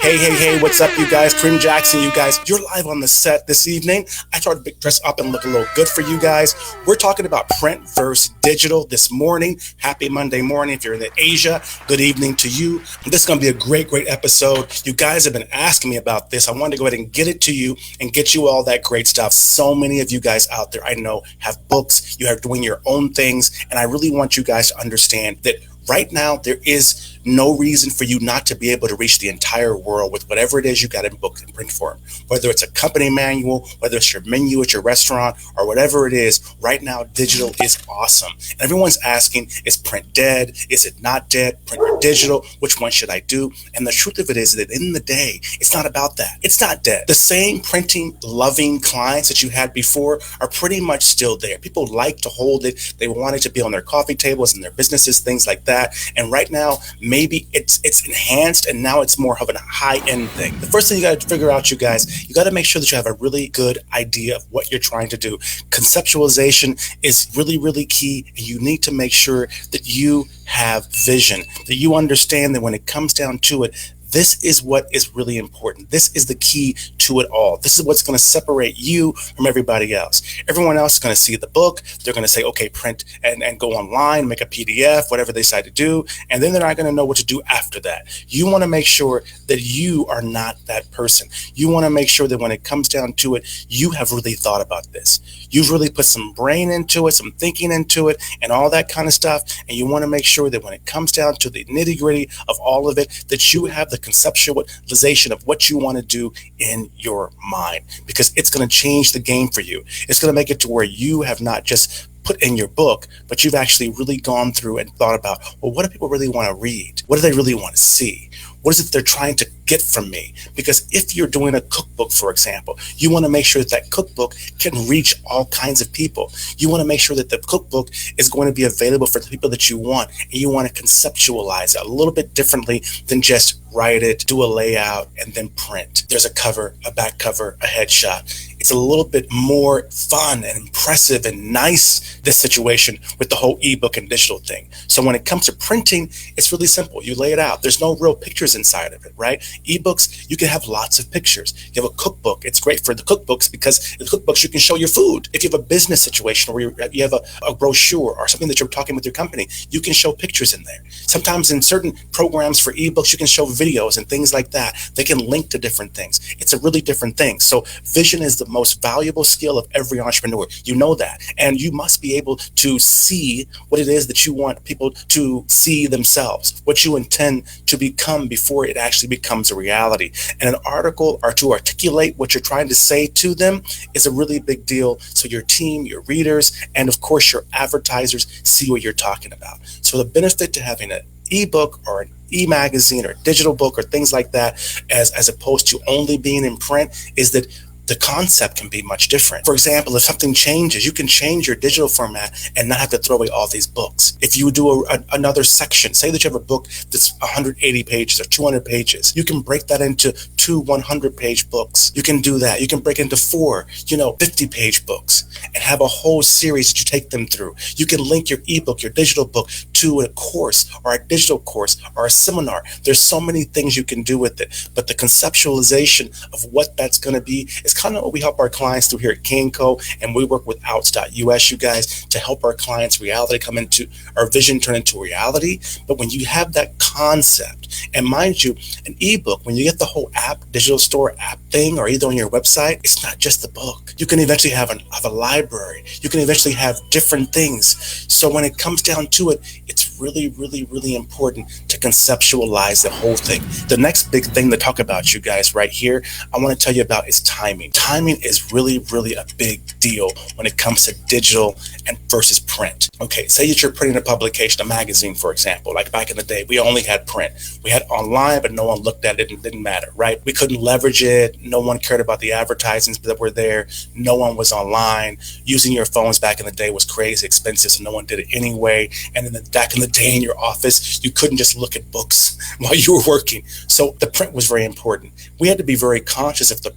Hey, what's up, you guys? Prim Jackson, you guys. You're live on the set this evening. I tried to dress up and look a little good for you guys. We're talking about print versus digital this morning. Happy Monday morning. If you're in Asia, good evening to you. This is going to be a great episode. You guys have been asking me about this. I wanted to go ahead and get it to you and get you all that great stuff. So many of you guys out there I know have books. You are doing your own things. And I really want you guys to understand that right now, there is no reason for you not to be able to reach the entire world with whatever it is you got in book and print form. Whether it's a company manual, whether it's your menu at your restaurant, or whatever it is, right now, digital is awesome. And everyone's asking, is print dead? Is it not dead? Print or digital? Which one should I do? And the truth of it is that in the day, it's not about that. It's not dead. The same printing loving clients that you had before are pretty much still there. People like to hold it. They want it to be on their coffee tables and their businesses, things like that. And right now, maybe it's enhanced and now it's more of a high-end thing. The first thing you got to figure out, you guys, you got to make sure that you have a really good idea of what you're trying to do. Conceptualization is really key, and you need to make sure that you have vision, that you understand that when it comes down to it, this is what is really important. This is the key to it all. This is what's going to separate you from everybody else. Everyone else is going to see the book. They're going to say, okay, print and go online, make a PDF, whatever they decide to do. And then they're not going to know what to do after that. You want to make sure that you are not that person. You want to make sure that when it comes down to it, you have really thought about this. You've really put some brain into it, some thinking into it, and all that kind of stuff. And you want to make sure that when it comes down to the nitty-gritty of all of it, that you have the conceptualization of what you want to do in your mind, because it's going to change the game for you. It's going to make it to where you have not just put in your book, but you've actually really gone through and thought about, well, what do people really want to read? What do they really want to see? What is it they're trying to get from me? Because if you're doing a cookbook, for example, you want to make sure that that cookbook can reach all kinds of people. You want to make sure that the cookbook is going to be available for the people that you want, and you want to conceptualize it a little bit differently than just write it, do a layout, and then print. There's a cover, a back cover, a headshot. It's a little bit more fun and impressive and nice, this situation with the whole ebook and digital thing. So when it comes to printing, it's really simple. You lay it out. There's no real pictures inside of it, right? Ebooks, you can have lots of pictures. You have a cookbook. It's great for the cookbooks because in the cookbooks, you can show your food. If you have a business situation where you have a brochure or something that you're talking with your company, you can show pictures in there. Sometimes in certain programs for ebooks, you can show videos and things like that. They can link to different things. It's a really different thing. So vision is the most valuable skill of every entrepreneur. You know that. And you must be able to see what it is that you want people to see themselves, what you intend to become before it actually becomes a reality. And an article, or to articulate what you're trying to say to them, is a really big deal. So your team, your readers, and of course your advertisers see what you're talking about. So the benefit to having an ebook or an e-magazine or a digital book or things like that, as opposed to only being in print, is that the concept can be much different. For example, if something changes, you can change your digital format and not have to throw away all these books. If you do another section, say that you have a book that's 180 pages or 200 pages, you can break that into 2 100-page books. You can do that. You can break into 4, 50-page books and have a whole series that you take them through. You can link your ebook, your digital book, to a course or a digital course or a seminar. There's so many things you can do with it, but the conceptualization of what that's going to be is kind of what we help our clients do here at K&Co, and we work with outs.us, you guys, to help our clients' reality come into, our vision turn into reality. But when you have that concept, and mind you, an ebook, when you get the whole app, digital store app thing, or either on your website, it's not just the book. You can eventually have a library. You can eventually have different things. So when it comes down to it, it's really important to conceptualize the whole thing. The next big thing to talk about, you guys, right here, I want to tell you about is timing. Timing is really a big deal when it comes to digital and versus print. Okay, say that you're printing a publication, a magazine, for example. Like back in the day, we only had print. We had online, but no one looked at it and it didn't matter, right? We couldn't leverage it. No one cared about the advertisements that were there. No one was online. Using your phones back in the day was crazy expensive, so no one did it anyway. And then back in the day in your office, you couldn't just look at books while you were working. So the print was very important. We had to be very conscious of the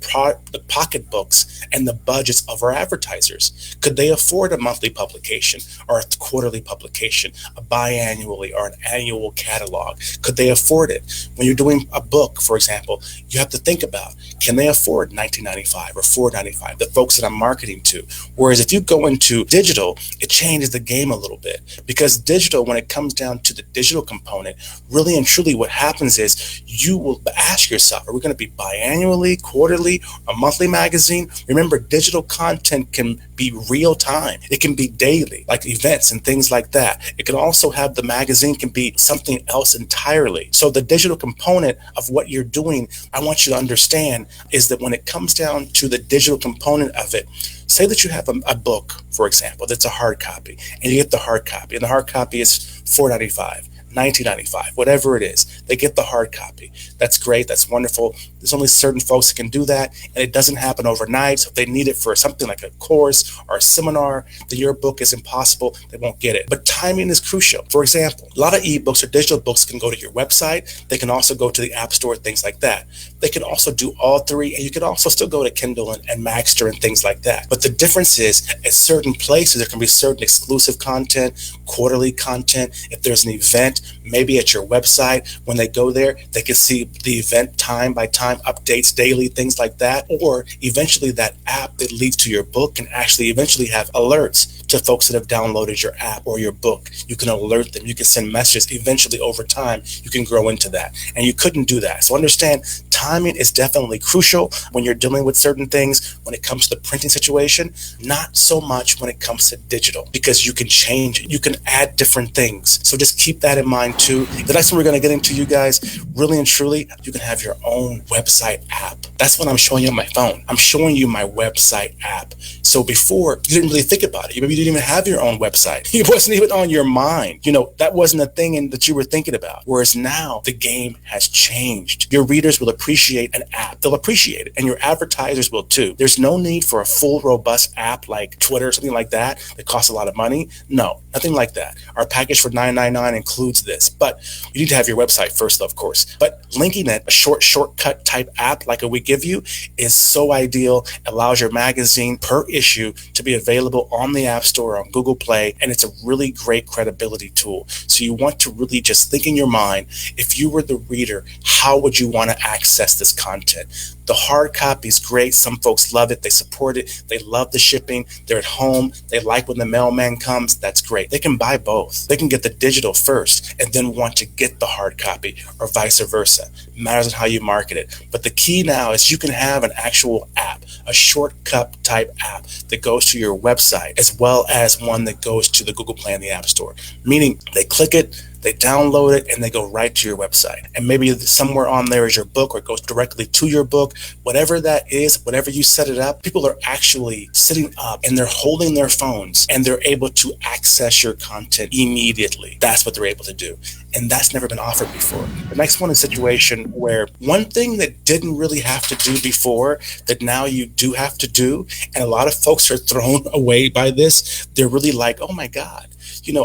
pocketbooks and the budgets of our advertisers. Could they afford a monthly publication or a quarterly publication, a biannually or an annual catalog? Could they afford it? When you're doing a book, for example, you have to think about, can they afford $19.95 or $4.95, the folks that I'm marketing to? Whereas if you go into digital, it changes the game a little bit, because digital, when it comes down to the digital component, really and truly what happens is you will ask yourself, are we going to be biannually, quarterly, a monthly magazine? Remember, digital content can be real time. It can be daily, like events and things like that. It can also have, the magazine can be something else entirely. So the digital component of what you're doing, I want you to understand, is that when it comes down to the digital component of it, say that you have a book, for example, that's a hard copy, and you get the hard copy, and the hard copy is $4.95. $19.95, whatever it is, they get the hard copy. That's great. That's wonderful. There's only certain folks that can do that, and it doesn't happen overnight. So if they need it for something like a course or a seminar, then your book is impossible. They won't get it. But timing is crucial. For example, a lot of ebooks or digital books can go to your website. They can also go to the App Store, things like that. They can also do all three, and you can also still go to Kindle and Magster and things like that. But the difference is, at certain places, there can be certain exclusive content, quarterly content. If there's an event, maybe at your website, when they go there, they can see the event time by time, updates daily, things like that. Or eventually that app that leads to your book can actually eventually have alerts to folks that have downloaded your app or your book. You can alert them. You can send messages. Eventually, over time, you can grow into that. And you couldn't do that. So understand, timing is definitely crucial when you're dealing with certain things. When it comes to the printing situation, not so much when it comes to digital, because you can change it. You can add different things. So just keep that in mind too. The next one we're going to get into, you guys, really and truly, you can have your own website app. That's what I'm showing you on my phone. I'm showing you my website app. So before, you didn't really think about it. Maybe you didn't even have your own website. It wasn't even on your mind. That wasn't a thing that you were thinking about. Whereas now the game has changed. Your readers will appreciate an app. They'll appreciate it. And your advertisers will too. There's no need for a full, robust app like Twitter or something like that costs a lot of money. No, nothing like that. Our package for $9.99 includes this. But you need to have your website first, of course. But linking it, a shortcut type app like we give you, is so ideal. It allows your magazine per issue to be available on the App Store, on Google Play, and it's a really great credibility tool. So you want to really just think in your mind, if you were the reader, how would you want to access this content? The hard copy is great. Some folks love it. They support it. They love the shipping. They're at home. They like when the mailman comes. That's great. They can buy both. They can get the digital first and then want to get the hard copy, or vice versa. It matters on how you market it. But the key now is you can have an actual app, a shortcut type app that goes to your website, as well as one that goes to the Google Play and the App Store. Meaning they click it, they download it, and they go right to your website. And maybe somewhere on there is your book, or it goes directly to your book. Whatever that is, whatever you set it up, people are actually sitting up and they're holding their phones and they're able to access your content immediately. That's what they're able to do. And that's never been offered before. The next one is a situation where one thing that didn't really have to do before, that now you do have to do, and a lot of folks are thrown away by this. They're really like, oh my God,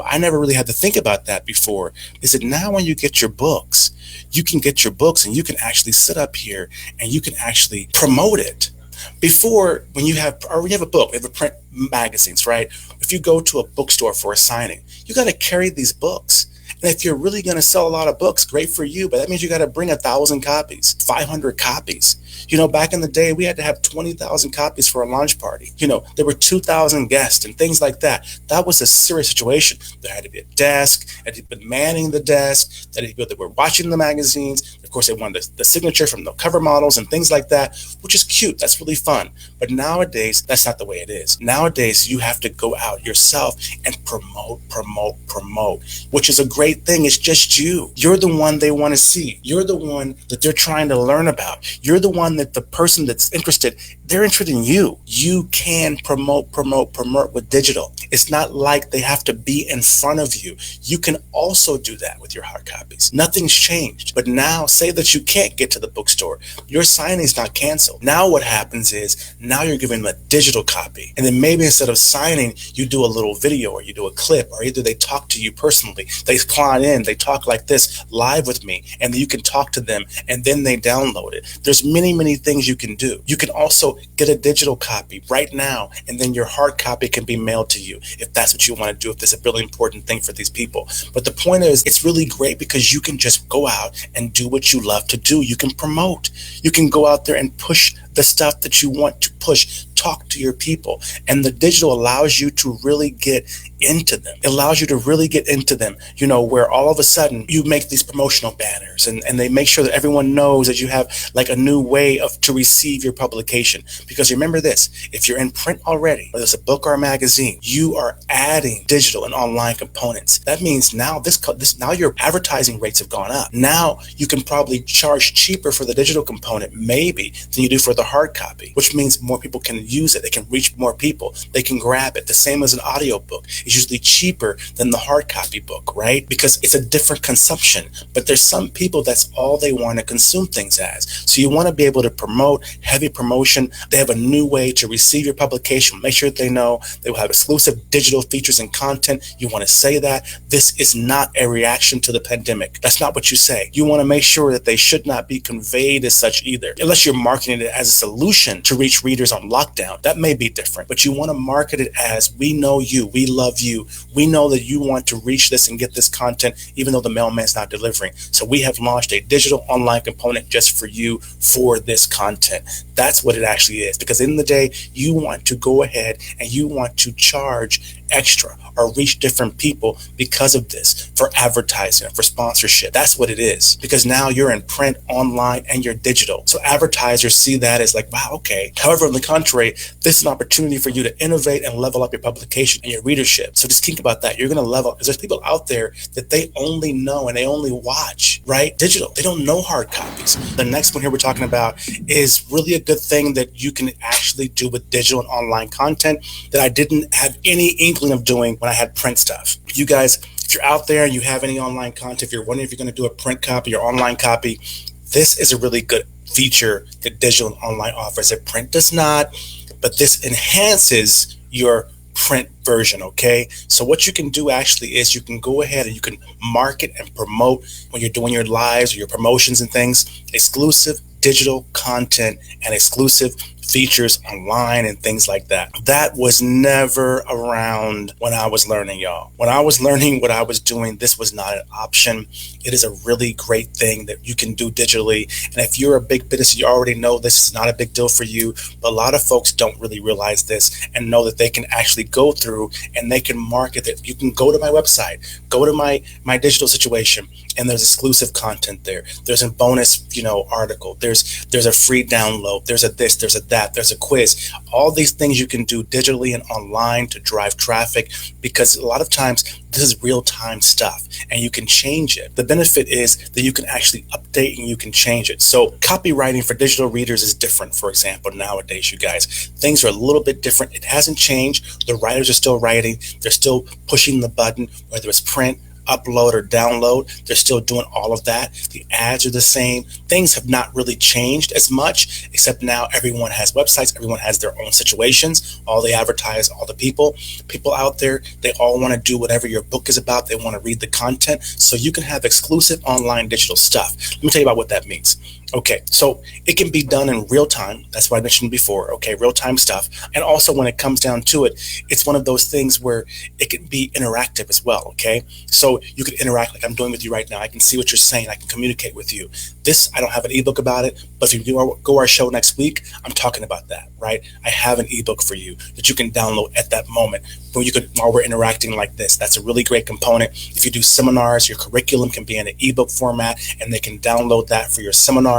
I never really had to think about that before. Is that now when you get your books, you can get your books and you can actually sit up here and you can actually promote it. Before, when you have a book, we have a print magazines, right? If you go to a bookstore for a signing, you got to carry these books. And if you're really going to sell a lot of books, great for you, but that means you got to bring 1,000 copies, 500 copies. Back in the day, we had to have 20,000 copies for a launch party. There were 2,000 guests and things like that. That was a serious situation. There had to be a desk, had to be manning the desk, that people that were watching the magazines. Of course, they wanted the signature from the cover models and things like that, which is cute. That's really fun. But nowadays, that's not the way it is. Nowadays, you have to go out yourself and promote, which is a great thing. It's just you. You're the one they want to see. You're the one that they're trying to learn about. You're the one that the person that's interested, they're interested in you. You can promote with digital. It's not like they have to be in front of you. You can also do that with your hard copies. Nothing's changed. But now, say that you can't get to the bookstore. Your signing's not canceled. Now what happens is, now you're giving them a digital copy. And then maybe instead of signing, you do a little video or you do a clip, or either they talk to you personally. They call in, they talk like this live with me, and you can talk to them, and then they download it. There's many things you can do. You can also get a digital copy right now, and then your hard copy can be mailed to you if that's what you want to do, if that's a really important thing for these people. But the point is, it's really great because you can just go out and do what you love to do. You can promote. You can go out there and push the stuff that you want to push. Talk to your people. And the digital allows you to really get into them. It allows you to really get into them, where all of a sudden you make these promotional banners and they make sure that everyone knows that you have like a new way to receive your publication. Because remember this, if you're in print already, whether it's a book or a magazine, you are adding digital and online components. That means now now your advertising rates have gone up. Now you can probably charge cheaper for the digital component maybe than you do for the hard copy, which means more people can use it. They can reach more people. They can grab it. The same as an audio book. It's usually cheaper than the hard copy book, right? Because it's a different consumption. But there's some people that's all they want to consume things as. So you want to be able to promote, heavy promotion. They have a new way to receive your publication. Make sure that they know they will have exclusive digital features and content. You want to say that this is not a reaction to the pandemic. That's not what you say. You want to make sure that they should not be conveyed as such either. Unless you're marketing it as a solution to reach readers on lockdown. That may be different, but you want to market it as, we know you, we love you, we know that you want to reach this and get this content even though the mailman's not delivering. So we have launched a digital online component just for you for this content. That's what it actually is, because in the day you want to go ahead and you want to charge extra or reach different people because of this, for advertising, for sponsorship. That's what it is, because now you're in print, online, and you're digital. So advertisers see that as like, wow, okay. However, on the contrary, this is an opportunity for you to innovate and level up your publication and your readership. So just think about that. You're going to level up, because there's people out there that they only know and they only watch, right? Digital. They don't know hard copies. The next one here we're talking about is really a good thing that you can actually do with digital and online content that I didn't have any inkling of doing when I had print stuff. You guys, if you're out there and you have any online content, if you're wondering if you're going to do a print copy or online copy, this is a really good feature that digital and online offers that print does not, but this enhances your print version, okay? So what you can do actually is you can go ahead and you can market and promote when you're doing your lives or your promotions and things, exclusive digital content and exclusive features online and things like that. That was never around when I was learning, y'all. When I was learning what I was doing, this was not an option. It is a really great thing that you can do digitally. And if you're a big business, you already know this is not a big deal for you. But a lot of folks don't really realize this and know that they can actually go through and they can market it. You can go to my website, go to my digital situation, and there's exclusive content there. There's a bonus, article. There's a free download. There's a this, there's a that, there's a quiz. All these things you can do digitally and online to drive traffic, because a lot of times this is real-time stuff and you can change it. The benefit is that you can actually update and you can change it. So copywriting for digital readers is different, for example, nowadays, you guys. Things are a little bit different. It hasn't changed. The writers are still writing. They're still pushing the button, whether it's print, upload or download. They're still doing all of that. The ads are the same. Things have not really changed as much, except now everyone has websites. Everyone has their own situations. All they advertise, all the people out there, they all want to do whatever your book is about. They want to read the content. So you can have exclusive online digital stuff. Let me tell you about what that means. Okay, so it can be done in real time. That's what I mentioned before. Okay, real time stuff. And also when it comes down to it, it's one of those things where it can be interactive as well. Okay, so you can interact like I'm doing with you right now. I can see what you're saying. I can communicate with you. This, I don't have an ebook about it, but if you go our show next week, I'm talking about that, right? I have an ebook for you that you can download at that moment while we're interacting like this. That's a really great component. If you do seminars, your curriculum can be in an ebook format and they can download that for your seminar.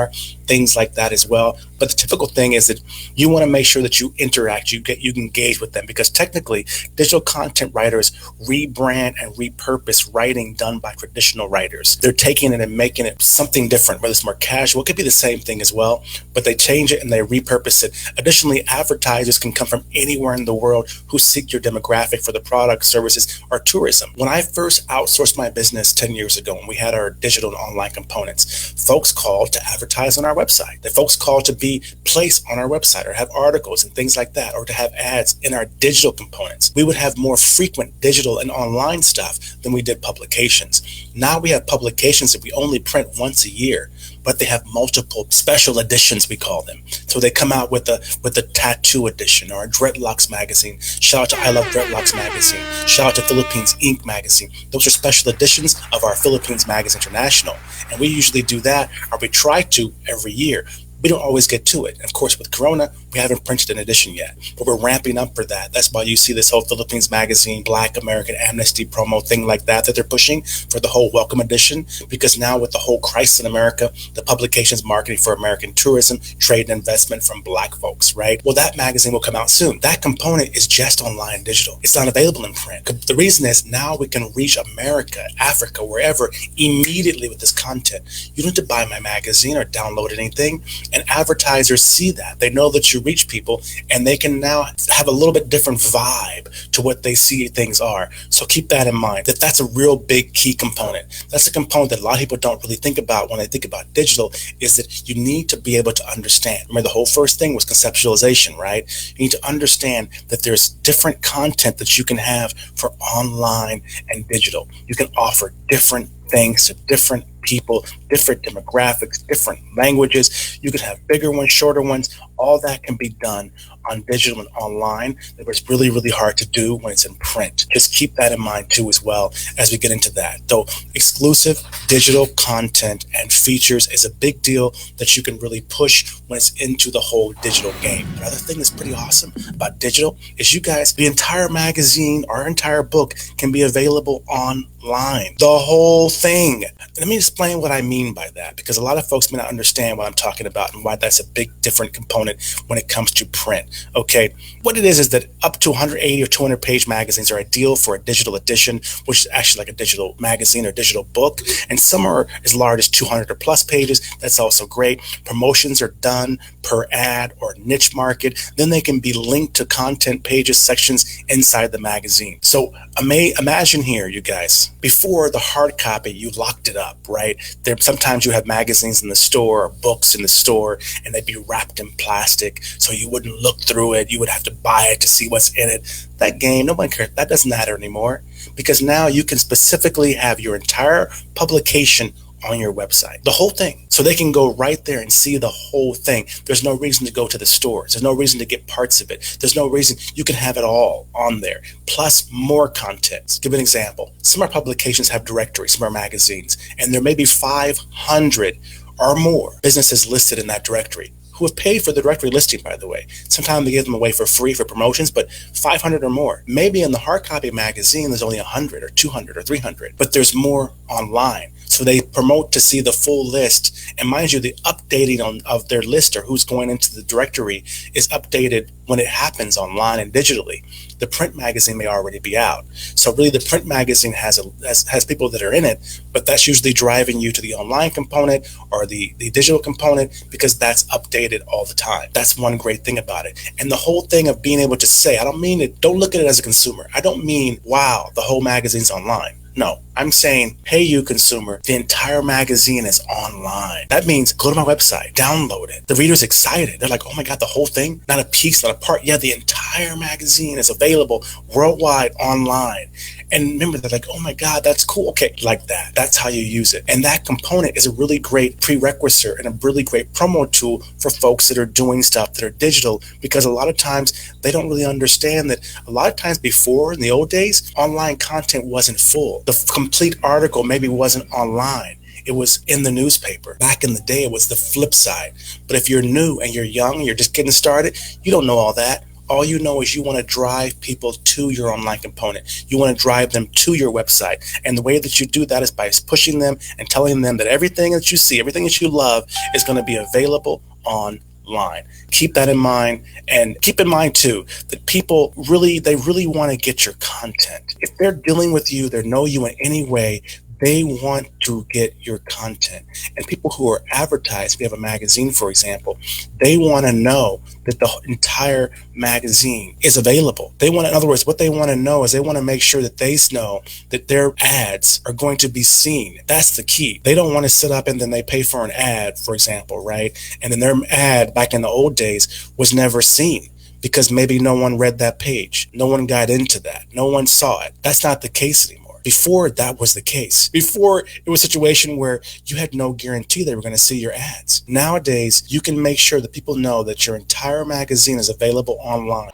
things like that as well. But the typical thing is that you want to make sure that you interact, you engage with them, because technically digital content writers rebrand and repurpose writing done by traditional writers. They're taking it and making it something different, whether it's more casual, it could be the same thing as well, but they change it and they repurpose it. Additionally, advertisers can come from anywhere in the world who seek your demographic for the products, services, or tourism. When I first outsourced my business 10 years ago, and we had our digital and online components, folks called to advertise on our website. The folks called to be placed on our website or have articles and things like that, or to have ads in our digital components. We would have more frequent digital and online stuff than we did publications. Now we have publications that we only print once a year, but they have multiple special editions, we call them. So they come out with a tattoo edition or a Dreadlocks magazine. Shout out to I Love Dreadlocks magazine. Shout out to Philippines Inc. magazine. Those are special editions of our Philippines Magazine International. And we usually do that, or we try to, every year. We don't always get to it. Of course, with Corona, we haven't printed an edition yet, but we're ramping up for that. That's why you see this whole Philippines Magazine, Black American Amnesty promo thing like that they're pushing for the whole welcome edition, because now with the whole crisis in America, the publication's marketing for American tourism, trade, and investment from Black folks, right? Well, that magazine will come out soon. That component is just online digital. It's not available in print. The reason is now we can reach America, Africa, wherever, immediately with this content. You don't have to buy my magazine or download anything. And advertisers see that. They know that you reach people, and they can now have a little bit different vibe to what they see things are. So keep that in mind, that's a real big key component. That's a component that a lot of people don't really think about when they think about digital, is that you need to be able to understand. Remember, the whole first thing was conceptualization, right? You need to understand that there's different content that you can have for online and digital. You can offer different things to different people, different demographics, different languages. You can have bigger ones, shorter ones. All that can be done on digital and online. It was really, really hard to do when it's in print. Just keep that in mind too, as well, as we get into that. Though exclusive digital content and features is a big deal that you can really push when it's into the whole digital game. Another thing that's pretty awesome about digital is, you guys, the entire magazine, our entire book can be available online. The whole thing. Let me explain what I mean by that, because a lot of folks may not understand what I'm talking about and why that's a big different component when it comes to print. Okay, what it is that up to 180 or 200 page magazines are ideal for a digital edition, which is actually like a digital magazine or digital book, and some are as large as 200 or plus pages. That's also great. Promotions are done per ad or niche market. Then they can be linked to content pages, sections inside the magazine. So imagine here, you guys, before the hard copy, you locked it up, right? Sometimes you have magazines in the store or books in the store, and they'd be wrapped in plastic, so you wouldn't look through it. You would have to buy it to see what's in it. That game, nobody cares. That doesn't matter anymore, because now you can specifically have your entire publication on your website, the whole thing. So they can go right there and see the whole thing. There's no reason to go to the stores. There's no reason to get parts of it. There's no reason. You can have it all on there, plus more content. Give an example. Some of our publications have directories, some of our magazines, and there may be 500 or more businesses listed in that directory, who have paid for the directory listing, by the way. Sometimes they give them away for free for promotions, but 500 or more. Maybe in the hard copy magazine, there's only 100 or 200 or 300, but there's more online. So they promote to see the full list. And mind you, the updating of their list, or who's going into the directory, is updated when it happens online and digitally. The print magazine may already be out. So really the print magazine has people that are in it, but that's usually driving you to the online component or the digital component, because that's updated all the time. That's one great thing about it. And the whole thing of being able to say, don't look at it as a consumer. I don't mean, wow, the whole magazine's online. No, I'm saying, hey, you consumer, the entire magazine is online. That means go to my website, download it. The reader's excited. They're like, oh my God, the whole thing? Not a piece, not a part. Yeah, the entire magazine is available worldwide online. And remember, they're like, oh my God, that's cool. Okay, like that. That's how you use it. And that component is a really great prerequisite and a really great promo tool for folks that are doing stuff that are digital, because a lot of times they don't really understand that a lot of times before, in the old days, online content wasn't full. The complete article maybe wasn't online. It was in the newspaper. Back in the day, it was the flip side. But if you're new and you're young, you're just getting started, you don't know all that. All you know is you want to drive people to your online component. You want to drive them to your website. And the way that you do that is by pushing them and telling them that everything that you see, everything that you love is going to be available online. Keep that in mind, and keep in mind too that people really want to get your content. If they're dealing with you, they know you in any way, they want to get your content. And people who are advertised, if you have a magazine, for example, they want to know that the entire magazine is available. They want, in other words, what they want to know is they want to make sure that they know that their ads are going to be seen. That's the key. They don't want to sit up and then they pay for an ad, for example, right? And then their ad back in the old days was never seen, because maybe no one read that page. No one got into that. No one saw it. That's not the case anymore. Before, that was the case. Before, it was a situation where you had no guarantee they were going to see your ads. Nowadays, you can make sure that people know that your entire magazine is available online.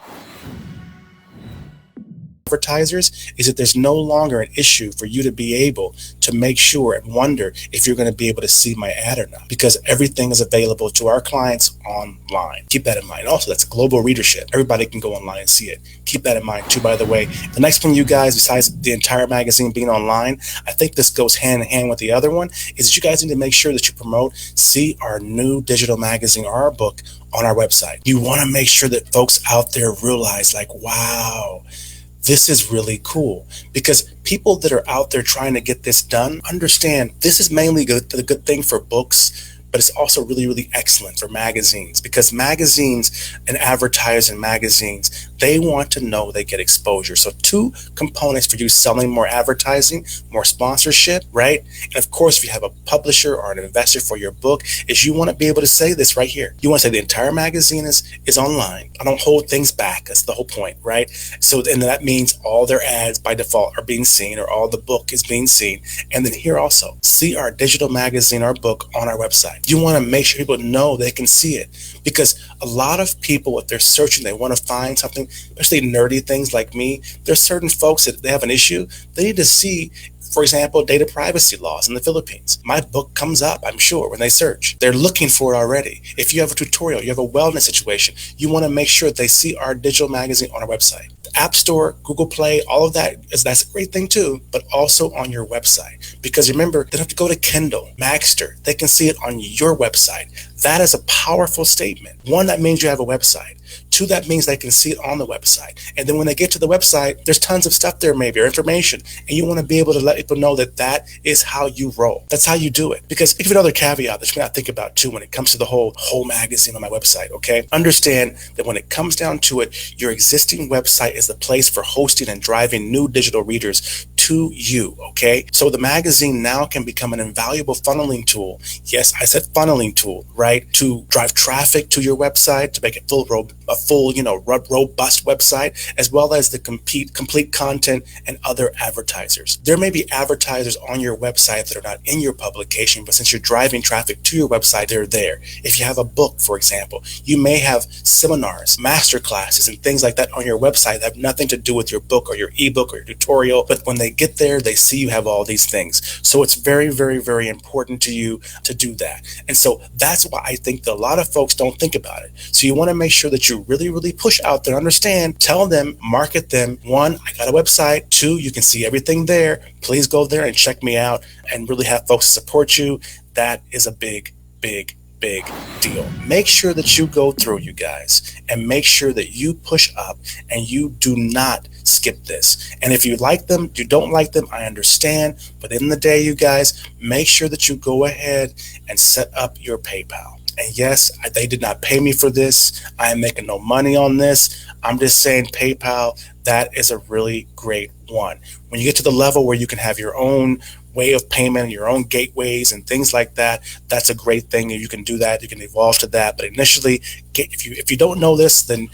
Advertisers is that there's no longer an issue for you to be able to make sure and wonder if you're going to be able to see my ad or not, because everything is available to our clients online. Keep that in mind. Also, that's a global readership. Everybody can go online and see it. Keep that in mind too, by the way. The next one, you guys, besides the entire magazine being online, I think this goes hand in hand with the other one, is that you guys need to make sure that you promote, see our new digital magazine or our book on our website. You want to make sure that folks out there realize, like, wow, this is really cool, because people that are out there trying to get this done understand this is mainly the good thing for books, but it's also really excellent for magazines, because magazines and advertising magazines, they want to know they get exposure. So two components for you selling more advertising, more sponsorship, right? And of course, if you have a publisher or an investor for your book, is you want to be able to say this right here. You want to say the entire magazine is online. I don't hold things back. That's the whole point, right? So, and that means all their ads by default are being seen, or all the book is being seen. And then here also, see our digital magazine, our book on our website. You want to make sure people know they can see it, because a lot of people, if they're searching, they want to find something, especially nerdy things like me. There's certain folks that they have an issue. They need to see, for example, data privacy laws in the Philippines. My book comes up, I'm sure, when they search. They're looking for it already. If you have a tutorial, you have a wellness situation, you want to make sure that they see our digital magazine on our website. The App Store, Google Play, all of that, that's a great thing too, but also on your website. Because remember, they don't have to go to Kindle, Magster. They can see it on your website. That is a powerful statement. One, that means you have a website. Two, that means they can see it on the website. And then when they get to the website, there's tons of stuff there, maybe, or information. And you want to be able to let people know that that is how you roll. That's how you do it. Because give another caveat that you may not think about too when it comes to the whole magazine on my website, okay? Understand that when it comes down to it, your existing website is the place for hosting and driving new digital readers to you, okay? So the magazine now can become an invaluable funneling tool. Yes, I said funneling tool, right? To drive traffic to your website, to make it a full, robust website, as well as the complete content and other advertisers. There may be advertisers on your website that are not in your publication, but since you're driving traffic to your website, they're there. If you have a book, for example, you may have seminars, master classes, and things like that on your website that have nothing to do with your book or your ebook or your tutorial, but when they get there, they see you have all these things. So it's very important to you to do that. And so that's why I think that a lot of folks don't think about it. So you want to make sure that you really push out there, understand, tell them, market them. One, I got a website. Two, you can see everything there. Please go there and check me out, and really have folks support you. That is a big deal. Make sure that you go through, you guys, and make sure that you push up and you do not skip this. And if you like them, you don't like them, I understand. But in the day, you guys, make sure that you go ahead and set up your PayPal. And yes, they did not pay me for this. I am making no money on this. I'm just saying PayPal, that is a really great one. When you get to the level where you can have your own way of payment, your own gateways and things like that, that's a great thing. You can do that. You can evolve to that. But initially, if you don't know this, then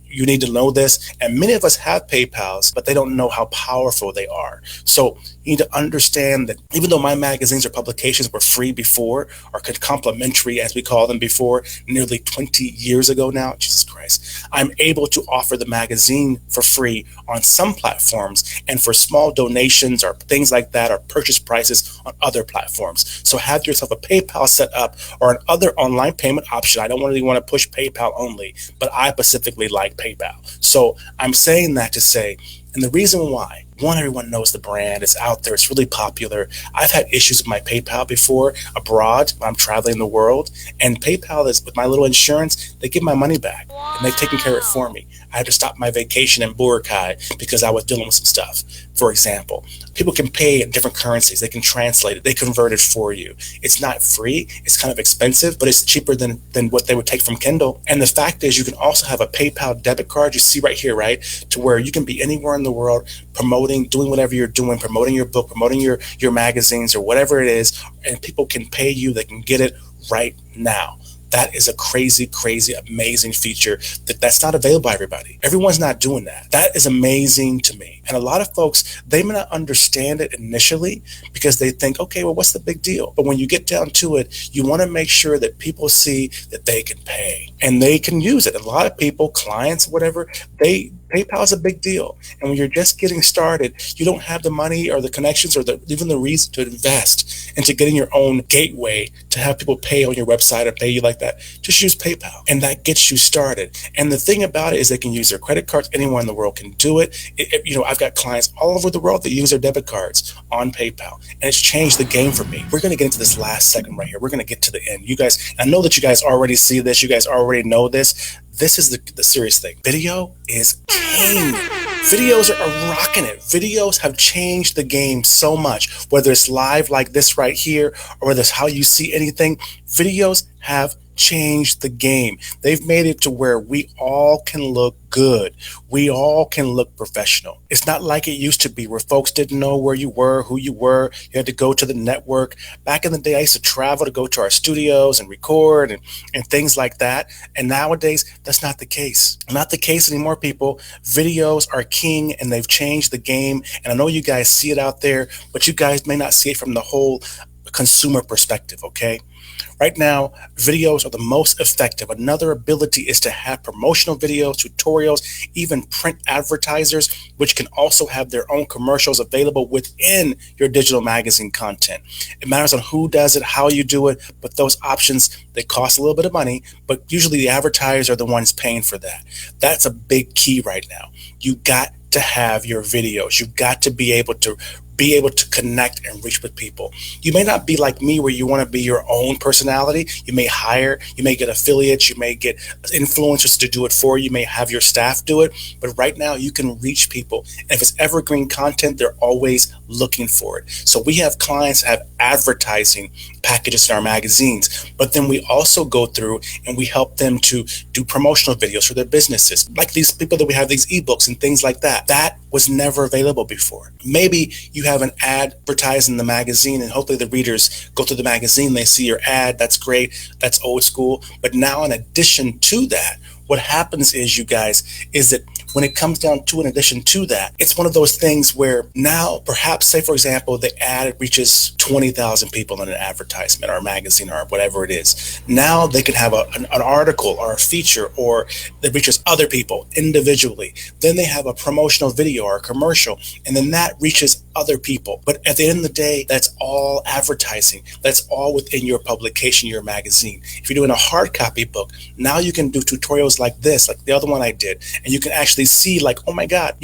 you need to know this. And many of us have PayPals, but they don't know how powerful they are. So you need to understand that even though my magazines or publications were free before, or complimentary as we call them before, nearly 20 years ago now, Jesus Christ, I'm able to offer the magazine for free on some platforms, and for small donations or things like that, or purchase prices on other platforms. So have yourself a PayPal set up, or an other online payment option. I don't really want to push PayPal only, but I specifically like PayPal. PayPal. So I'm saying that to say, and the reason why, one, everyone knows the brand, it's out there, it's really popular. I've had issues with my PayPal before abroad when I'm traveling the world, and PayPal is, with my little insurance, they give my money back and they've taken care of it for me. I had to stop my vacation in Boracay because I was dealing with some stuff. For example, people can pay in different currencies. They can translate it. They convert it for you. It's not free. It's kind of expensive, but it's cheaper than what they would take from Kindle. And the fact is, you can also have a PayPal debit card. You see right here, right? To where you can be anywhere in the world promoting, doing whatever you're doing, promoting your book, promoting your magazines or whatever it is, and people can pay you. They can get it right now. That is a crazy, crazy, amazing feature that's not available by everybody. Everyone's not doing that. That is amazing to me. And a lot of folks, they may not understand it initially because they think, okay, well, what's the big deal? But when you get down to it, you want to make sure that people see that they can pay and they can use it. A lot of people, clients, whatever, PayPal is a big deal. And when you're just getting started, you don't have the money or the connections or even the reason to invest into getting your own gateway to have people pay on your website or pay you like that. Just use PayPal, and that gets you started. And the thing about it is they can use their credit cards. Anyone in the world can do it. I've got clients all over the world that use their debit cards on PayPal, and it's changed the game for me. We're going to get into this last segment right here. We're going to get to the end. You guys, I know that you guys already see this. You guys already know this. This is the serious thing. Video is king. Videos are rocking it. Videos have changed the game so much, whether it's live like this right here, or whether it's how you see anything. Videos have changed the game. They've made it to where we all can look good. We all can look professional. It's not like it used to be where folks didn't know where you were, who you were. You had to go to the network. Back in the day, I used to travel to go to our studios and record and things like that. And nowadays, that's not the case. Not the case anymore, people. Videos are king and they've changed the game. And I know you guys see it out there, but you guys may not see it from the whole consumer perspective, okay? Right now, videos are the most effective. Another ability is to have promotional videos, tutorials, even print advertisers, which can also have their own commercials available within your digital magazine content. It matters on who does it, how you do it, but those options, they cost a little bit of money, but usually the advertisers are the ones paying for that. That's a big key right now. You got to have your videos. You've got to be able to connect and reach with people. You may not be like me where you want to be your own personality. You may get affiliates, you may get influencers to do it for you, you may have your staff do it, but right now you can reach people. And if it's evergreen content, they're always looking for it. So we have clients that have advertising packages in our magazines, but then we also go through and we help them to do promotional videos for their businesses. Like these people that we have these ebooks and things like that. That was never available before. Maybe you have an ad advertised in the magazine and hopefully the readers go through the magazine, they see your ad, that's great, that's old school. But now in addition to that, what happens is, you guys, is that when it comes down to, in addition to that, it's one of those things where now perhaps, say for example, the ad reaches 20,000 people in an advertisement or a magazine or whatever it is. Now they can have an article or a feature, or that reaches other people individually. Then they have a promotional video or a commercial, and then that reaches other people. But at the end of the day, that's all advertising. That's all within your publication, your magazine. If you're doing a hard copy book, now you can do tutorials like this, like the other one I did, and you can actually see like, oh my God,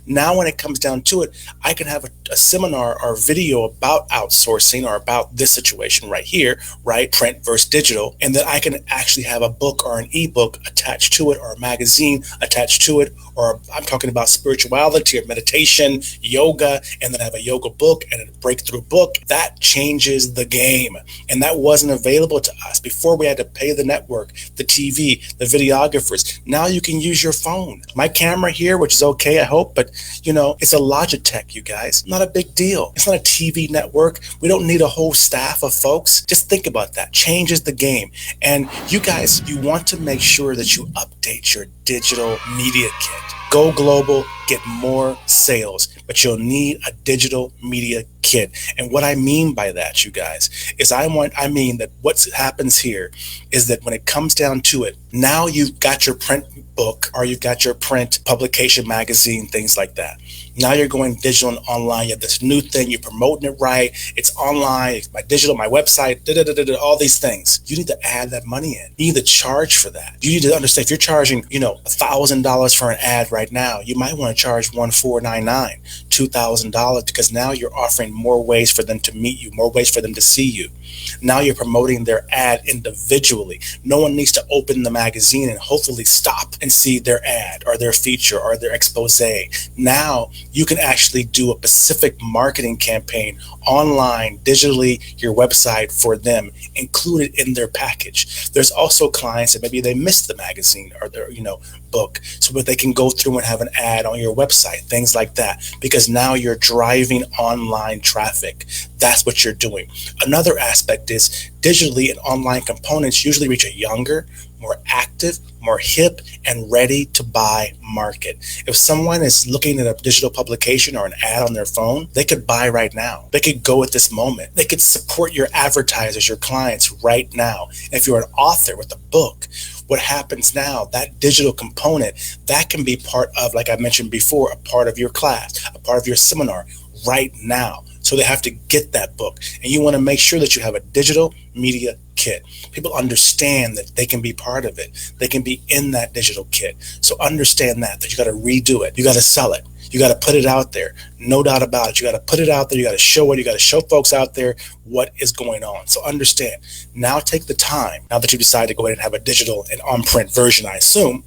now when it comes down to it, I can have a seminar or video about outsourcing or about this situation right here, right? Print versus digital. And then I can actually have a book or an ebook attached to it, or a magazine attached to it, or I'm talking about spirituality or meditation, yoga, and then I have a yoga book and a breakthrough book. That changes the game. And that wasn't available to us. Before we had to pay the network, the TV, the videographers. Now you can use your phone. My camera here, which is okay, I hope, but it's a Logitech, you guys. Not a big deal. It's not a TV network. We don't need a whole staff of folks. Just think about that. Changes the game. And you guys, you want to make sure that you update your digital media kit. Go global, get more sales, but you'll need a digital media kit. And what I mean by that, you guys, is I mean that what happens here is that when it comes down to it, now you've got your print book or you've got your print publication magazine, things like that. Now you're going digital and online. You have this new thing. You're promoting it right. It's online. It's my digital, my website, all these things. You need to add that money in. You need to charge for that. You need to understand if you're charging, $1,000 for an ad right now, you might want to charge $1,499, $2,000 because now you're offering more ways for them to meet you, more ways for them to see you. Now you're promoting their ad individually. No one needs to open the magazine and hopefully stop and see their ad or their feature or their expose. Now you can actually do a specific marketing campaign online, digitally, your website for them, included in their package. There's also clients that maybe they missed the magazine or their, book, so that they can go through and have an ad on your website, things like that, because now you're driving online traffic. That's what you're doing. Another aspect is digitally and online components usually reach a younger, more active, more hip, and ready to buy market. If someone is looking at a digital publication or an ad on their phone, they could buy right now. They could go at this moment. They could support your advertisers, your clients right now. If you're an author with a book, what happens now, that digital component, that can be part of, like I mentioned before, a part of your class, a part of your seminar right now. So they have to get that book. And you want to make sure that you have a digital media kit. People understand that they can be part of it. They can be in that digital kit. So understand that you got to redo it. You got to sell it. You got to put it out there. No doubt about it. You got to put it out there. You got to show it. You got to show folks out there what is going on. So understand. Now take the time, now that you decide to go ahead and have a digital and on-print version, I assume,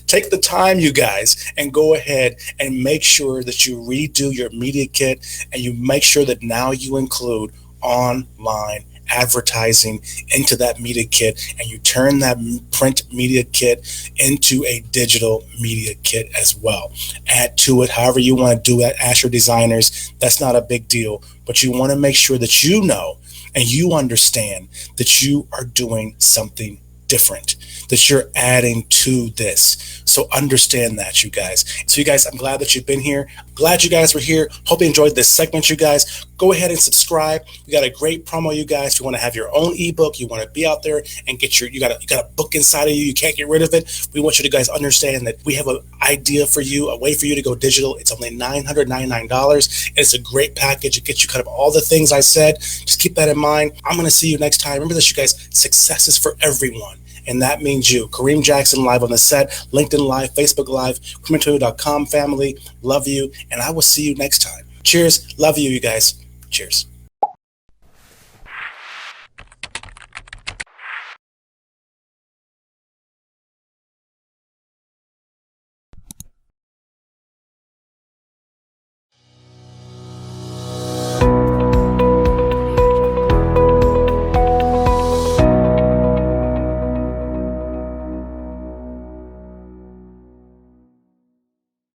take the time, you guys, and go ahead and make sure that you redo your media kit and you make sure that now you include online advertising into that media kit, and you turn that print media kit into a digital media kit as well. Add to it however you want to do it. Ask your designers. That's not a big deal, but you want to make sure that you know and you understand that you are doing something different, that you're adding to this. So understand that, you guys. So you guys, I'm glad that you've been here. Glad you guys were here. Hope you enjoyed this segment, you guys. Go ahead and subscribe. We got a great promo, you guys. If you want to have your own ebook, you want to be out there and get you got a book inside of you. You can't get rid of it. We want you to guys understand that we have an idea for you, a way for you to go digital. It's only $999. It's a great package. It gets you kind of all the things I said. Just keep that in mind. I'm going to see you next time. Remember this, you guys. Success is for everyone. And that means you. Kareem Jackson live on the set, LinkedIn Live, Facebook Live, KareemAntonio.com family. Love you. And I will see you next time. Cheers. Love you, you guys. Cheers.